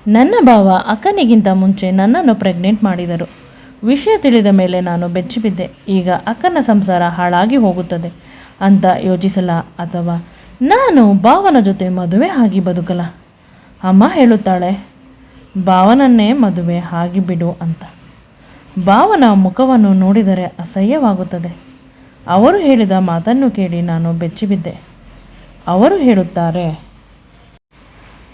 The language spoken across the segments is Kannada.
ನನ್ನ ಭಾವ ಅಕ್ಕನಿಗಿಂತ ಮುಂಚೆ ನನ್ನನ್ನು ಪ್ರೆಗ್ನೆಂಟ್ ಮಾಡಿದರು. ವಿಷಯ ತಿಳಿದ ಮೇಲೆ ನಾನು ಬೆಚ್ಚಿಬಿದ್ದೆ. ಈಗ ಅಕ್ಕನ ಸಂಸಾರ ಹಾಳಾಗಿ ಹೋಗುತ್ತದೆ ಅಂತ ಯೋಚಿಸಲ, ಅಥವಾ ನಾನು ಭಾವನ ಜೊತೆ ಮದುವೆ ಆಗಿ ಬದುಕಲ? ಅಮ್ಮ ಹೇಳುತ್ತಾಳೆ, ಭಾವನನ್ನೇ ಮದುವೆ ಆಗಿಬಿಡು ಅಂತ. ಭಾವನ ಮುಖವನ್ನು ನೋಡಿದರೆ ಅಸಹ್ಯವಾಗುತ್ತದೆ. ಅವರು ಹೇಳಿದ ಮಾತನ್ನು ಕೇಳಿ ನಾನು ಬೆಚ್ಚಿಬಿದ್ದೆ. ಅವರು ಹೇಳುತ್ತಾರೆ,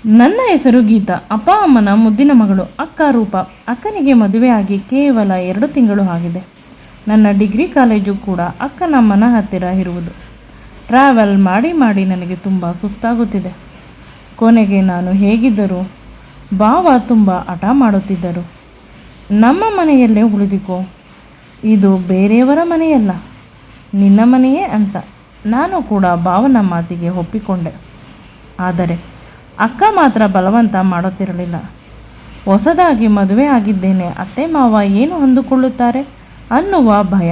ನನ್ನ ಹೆಸರು ಗೀತಾ, ಅಪ್ಪ ಅಮ್ಮನ ಮುದ್ದಿನ ಮಗಳು. ಅಕ್ಕ ರೂಪ. ಅಕ್ಕನಿಗೆ ಮದುವೆಯಾಗಿ ಕೇವಲ 2 ತಿಂಗಳು ಆಗಿದೆ. ನನ್ನ ಡಿಗ್ರಿ ಕಾಲೇಜು ಕೂಡ ಅಕ್ಕನ ಮನ ಹತ್ತಿರ ಇರುವುದು. ಟ್ರಾವೆಲ್ ಮಾಡಿ ಮಾಡಿ ನನಗೆ ತುಂಬ ಸುಸ್ತಾಗುತ್ತಿದೆ. ಕೊನೆಗೆ ನಾನು ಹೇಗಿದ್ದರೂ ಭಾವ ತುಂಬ ಹಠ ಮಾಡುತ್ತಿದ್ದರು. ನಮ್ಮ ಮನೆಯಲ್ಲೇ ಉಳಿದಿಕೋ, ಇದು ಬೇರೆಯವರ ಮನೆಯಲ್ಲ, ನಿನ್ನ ಮನೆಯೇ ಅಂತ. ನಾನು ಕೂಡ ಭಾವನ ಮಾತಿಗೆ ಒಪ್ಪಿಕೊಂಡೆ. ಆದರೆ ಅಕ್ಕ ಮಾತ್ರ ಬಲವಂತ ಮಾಡುತ್ತಿರಲಿಲ್ಲ. ಹೊಸದಾಗಿ ಮದುವೆ ಆಗಿದ್ದೇನೆ, ಅತ್ತೆ ಮಾವ ಏನು ಅಂದುಕೊಳ್ಳುತ್ತಾರೆ ಅನ್ನುವ ಭಯ.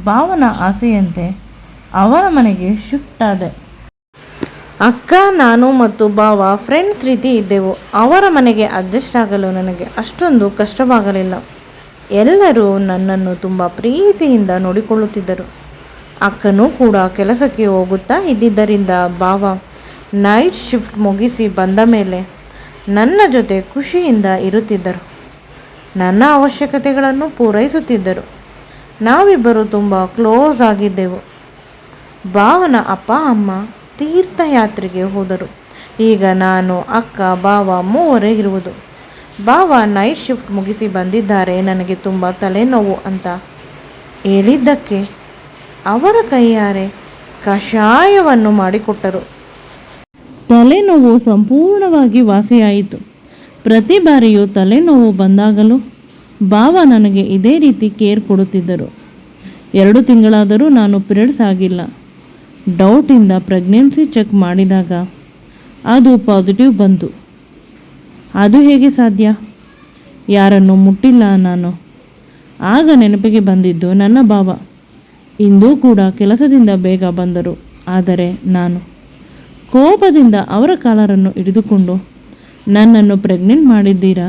ಭಾವನ ಆಸೆಯಂತೆ ಅವರ ಮನೆಗೆ ಶಿಫ್ಟ್ ಆದೆ. ಅಕ್ಕ, ನಾನು ಮತ್ತು ಭಾವ ಫ್ರೆಂಡ್ಸ್ ರೀತಿ ಇದ್ದೆವು. ಅವರ ಮನೆಗೆ ಅಡ್ಜಸ್ಟ್ ಆಗಲು ನನಗೆ ಅಷ್ಟೊಂದು ಕಷ್ಟವಾಗಲಿಲ್ಲ. ಎಲ್ಲರೂ ನನ್ನನ್ನು ತುಂಬ ಪ್ರೀತಿಯಿಂದ ನೋಡಿಕೊಳ್ಳುತ್ತಿದ್ದರು. ಅಕ್ಕನೂ ಕೂಡ ಕೆಲಸಕ್ಕೆ ಹೋಗುತ್ತಾ ಇದ್ದಿದ್ದರಿಂದ ಭಾವ ನೈಟ್ ಶಿಫ್ಟ್ ಮುಗಿಸಿ ಬಂದ ಮೇಲೆ ನನ್ನ ಜೊತೆ ಖುಷಿಯಿಂದ ಇರುತ್ತಿದ್ದರು. ನನ್ನ ಅವಶ್ಯಕತೆಗಳನ್ನು ಪೂರೈಸುತ್ತಿದ್ದರು. ನಾವಿಬ್ಬರು ತುಂಬ ಕ್ಲೋಸ್ ಆಗಿದ್ದೆವು. ಭಾವನ ಅಪ್ಪ ಅಮ್ಮ ತೀರ್ಥಯಾತ್ರೆಗೆ ಹೋದರು. ಈಗ ನಾನು, ಅಕ್ಕ, ಭಾವ ಮೂವರೇ ಇರುವುದು. ಭಾವ ನೈಟ್ ಶಿಫ್ಟ್ ಮುಗಿಸಿ ಬಂದಿದ್ದಾರೆ, ನನಗೆ ತುಂಬ ತಲೆನೋವು ಅಂತ ಹೇಳಿದ್ದಕ್ಕೆ ಅವರ ಕೈಯಾರೆ ಕಷಾಯವನ್ನು ಮಾಡಿಕೊಟ್ಟರು. ತಲೆನೋವು ಸಂಪೂರ್ಣವಾಗಿ ವಾಸಿಯಾಯಿತು. ಪ್ರತಿ ಬಾರಿಯೂ ತಲೆನೋವು ಬಂದಾಗಲೂ ಭಾವ ನನಗೆ ಇದೇ ರೀತಿ ಕೇರ್ ಕೊಡುತ್ತಿದ್ದರು. 2 ತಿಂಗಳಾದರೂ ನಾನು ಪಿರಿಯಡ್ಸ್ ಆಗಿಲ್ಲ. ಡೌಟಿಂದ ಪ್ರೆಗ್ನೆನ್ಸಿ ಚೆಕ್ ಮಾಡಿದಾಗ ಅದು ಪಾಸಿಟಿವ್ ಬಂತು. ಅದು ಹೇಗೆ ಸಾಧ್ಯ? ಯಾರನ್ನು ಮುಟ್ಟಿಲ್ಲ ನಾನು. ಆಗ ನೆನಪಿಗೆ ಬಂದಿದ್ದು ನನ್ನ ಭಾವ. ಇಂದೂ ಕೂಡ ಕೆಲಸದಿಂದ ಬೇಗ ಬಂದರು. ಆದರೆ ನಾನು ಕೋಪದಿಂದ ಅವರ ಕಾಲರನ್ನು ಹಿಡಿದುಕೊಂಡು, ನನ್ನನ್ನು ಪ್ರೆಗ್ನೆಂಟ್ ಮಾಡಿದ್ದೀರಾ?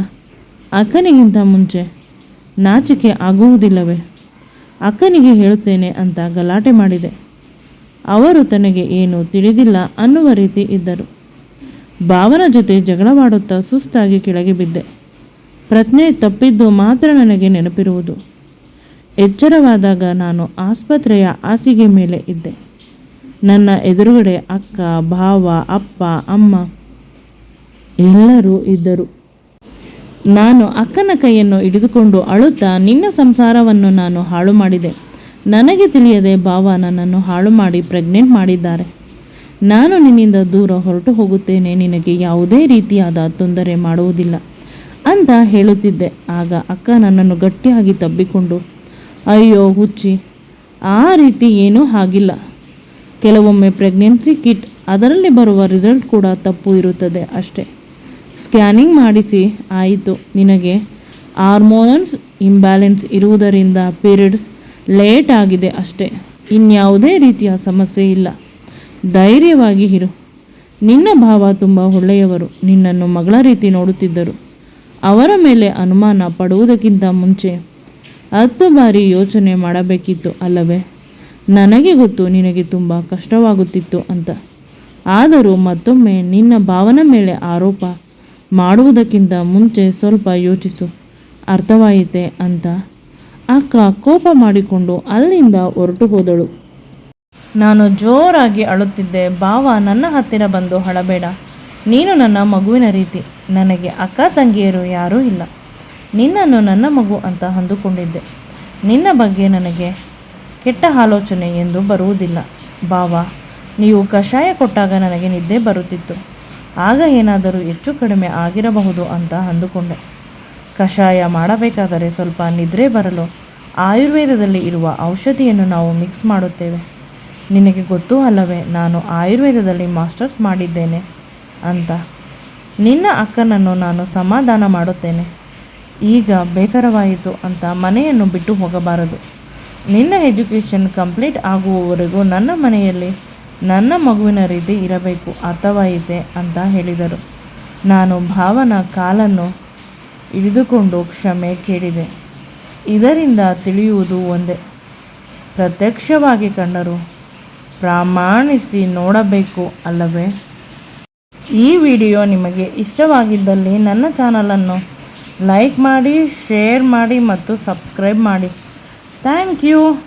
ಅಕ್ಕನಿಗಿಂತ ಮುಂಚೆ ನಾಚಿಕೆ ಆಗುವುದಿಲ್ಲವೇ? ಅಕ್ಕನಿಗೆ ಹೇಳುತ್ತೇನೆ ಅಂತ ಗಲಾಟೆ ಮಾಡಿದೆ. ಅವರು ತನಗೆ ಏನು ತಿಳಿದಿಲ್ಲ ಅನ್ನುವ ರೀತಿ ಇದ್ದರು. ಭಾವನ ಜೊತೆ ಜಗಳವಾಡುತ್ತಾ ಸುಸ್ತಾಗಿ ಕೆಳಗೆ ಬಿದ್ದೆ. ಪ್ರಜ್ಞೆ ತಪ್ಪಿದ್ದು ಮಾತ್ರ ನನಗೆ ನೆನಪಿರುವುದು. ಎಚ್ಚರವಾದಾಗ ನಾನು ಆಸ್ಪತ್ರೆಯ ಹಾಸಿಗೆ ಮೇಲೆ ಇದ್ದೆ. ನನ್ನ ಎದುರುಗಡೆ ಅಕ್ಕ, ಭಾವ, ಅಪ್ಪ, ಅಮ್ಮ ಎಲ್ಲರೂ ಇದ್ದರು. ನಾನು ಅಕ್ಕನ ಕೈಯನ್ನು ಹಿಡಿದುಕೊಂಡು ಅಳುತ್ತಾ, ನಿನ್ನ ಸಂಸಾರವನ್ನು ನಾನು ಹಾಳು ಮಾಡಿದೆ. ನನಗೆ ತಿಳಿಯದೆ ಭಾವ ನನ್ನನ್ನು ಹಾಳು ಮಾಡಿ ಪ್ರೆಗ್ನೆಂಟ್ ಮಾಡಿದ್ದಾರೆ. ನಾನು ನಿನ್ನಿಂದ ದೂರ ಹೊರಟು ಹೋಗುತ್ತೇನೆ, ನಿನಗೆ ಯಾವುದೇ ರೀತಿಯಾದ ತೊಂದರೆ ಮಾಡುವುದಿಲ್ಲ ಅಂತ ಹೇಳುತ್ತಿದ್ದೆ. ಆಗ ಅಕ್ಕ ನನ್ನನ್ನು ಗಟ್ಟಿಯಾಗಿ ತಬ್ಬಿಕೊಂಡು, ಅಯ್ಯೋ ಹುಚ್ಚಿ, ಆ ರೀತಿ ಏನೂ ಆಗಿಲ್ಲ. ಕೆಲವೊಮ್ಮೆ ಪ್ರೆಗ್ನೆನ್ಸಿ ಕಿಟ್, ಅದರಲ್ಲಿ ಬರುವ ರಿಸಲ್ಟ್ ಕೂಡ ತಪ್ಪು ಇರುತ್ತದೆ ಅಷ್ಟೇ. ಸ್ಕ್ಯಾನಿಂಗ್ ಮಾಡಿಸಿ ಆಯಿತು. ನಿನಗೆ ಹಾರ್ಮೋನ್ಸ್ ಇಂಬ್ಯಾಲೆನ್ಸ್ ಇರುವುದರಿಂದ ಪೀರಿಯಡ್ಸ್ ಲೇಟ್ ಆಗಿದೆ ಅಷ್ಟೇ. ಇನ್ಯಾವುದೇ ರೀತಿಯ ಸಮಸ್ಯೆ ಇಲ್ಲ. ಧೈರ್ಯವಾಗಿ ಇರು. ನಿನ್ನ ಭಾವ ತುಂಬ ಒಳ್ಳೆಯವರು. ನಿನ್ನನ್ನು ಮಗಳ ರೀತಿ ನೋಡುತ್ತಿದ್ದರು. ಅವರ ಮೇಲೆ ಅನುಮಾನ ಪಡುವುದಕ್ಕಿಂತ ಮುಂಚೆ 10 ಬಾರಿ ಯೋಚನೆ ಮಾಡಬೇಕಿತ್ತು ಅಲ್ಲವೇ? ನನಗೆ ಗೊತ್ತು ನಿನಗೆ ತುಂಬ ಕಷ್ಟವಾಗುತ್ತಿತ್ತು ಅಂತ. ಆದರೂ ಮತ್ತೊಮ್ಮೆ ನಿನ್ನ ಭಾವನ ಮೇಲೆ ಆರೋಪ ಮಾಡುವುದಕ್ಕಿಂತ ಮುಂಚೆ ಸ್ವಲ್ಪ ಯೋಚಿಸು, ಅರ್ಥವಾಯಿತೆ ಅಂತ ಅಕ್ಕ ಕೋಪ ಮಾಡಿಕೊಂಡು ಅಲ್ಲಿಂದ ಹೊರಟು ಹೋದಳು. ನಾನು ಜೋರಾಗಿ ಅಳುತ್ತಿದ್ದೆ. ಭಾವ ನನ್ನ ಹತ್ತಿರ ಬಂದು, ಅಳಬೇಡ, ನೀನು ನನ್ನ ಮಗುವಿನ ರೀತಿ. ನನಗೆ ಅಕ್ಕ ತಂಗಿಯರು ಯಾರೂ ಇಲ್ಲ. ನಿನ್ನನ್ನು ನನ್ನ ಮಗು ಅಂತ ಅಂದುಕೊಂಡಿದ್ದೆ. ನಿನ್ನ ಬಗ್ಗೆ ನನಗೆ ಕೆಟ್ಟ ಆಲೋಚನೆ ಎಂದು ಬರುವುದಿಲ್ಲ. ಭಾವ, ನೀವು ಕಷಾಯ ಕೊಟ್ಟಾಗ ನನಗೆ ನಿದ್ದೆ ಬರುತ್ತಿತ್ತು. ಆಗ ಏನಾದರೂ ಹೆಚ್ಚು ಕಡಿಮೆ ಆಗಿರಬಹುದು ಅಂತ ಅಂದುಕೊಂಡೆ. ಕಷಾಯ ಮಾಡಬೇಕಾದರೆ ಸ್ವಲ್ಪ ನಿದ್ರೆ ಬರಲು ಆಯುರ್ವೇದದಲ್ಲಿ ಇರುವ ಔಷಧಿಯನ್ನು ನಾವು ಮಿಕ್ಸ್ ಮಾಡುತ್ತೇವೆ. ನಿನಗೆ ಗೊತ್ತೂ ಅಲ್ಲವೇ, ನಾನು ಆಯುರ್ವೇದದಲ್ಲಿ ಮಾಸ್ಟರ್ಸ್ ಮಾಡಿದ್ದೇನೆ ಅಂತ. ನಿನ್ನ ಅಕ್ಕನನ್ನು ನಾನು ಸಮಾಧಾನ ಮಾಡುತ್ತೇನೆ. ಈಗ ಬೇಸರವಾಯಿತು ಅಂತ ಮನೆಯನ್ನು ಬಿಟ್ಟು ಹೋಗಬಾರದು. ನಿನ್ನ ಎಜುಕೇಷನ್ ಕಂಪ್ಲೀಟ್ ಆಗುವವರೆಗೂ ನನ್ನ ಮನೆಯಲ್ಲಿ ನನ್ನ ಮಗುವಿನ ರೀತಿ ಇರಬೇಕು, ಅರ್ಥವಾಯಿತೆ ಅಂತ ಹೇಳಿದರು. ನಾನು ಭಾವನ ಕಾಲನ್ನು ಹಿಡಿದುಕೊಂಡು ಕ್ಷಮೆ ಕೇಳಿದೆ. ಇದರಿಂದ ತಿಳಿಯುವುದು ಒಂದೇ, ಪ್ರತ್ಯಕ್ಷವಾಗಿ ಕಂಡರೂ ಪ್ರಮಾಣಿಸಿ ನೋಡಬೇಕು ಅಲ್ಲವೇ? ಈ ವಿಡಿಯೋ ನಿಮಗೆ ಇಷ್ಟವಾಗಿದ್ದಲ್ಲಿ ನನ್ನ ಚಾನಲನ್ನು ಲೈಕ್ ಮಾಡಿ, ಶೇರ್ ಮಾಡಿ ಮತ್ತು ಸಬ್ಸ್ಕ್ರೈಬ್ ಮಾಡಿ. Thank you.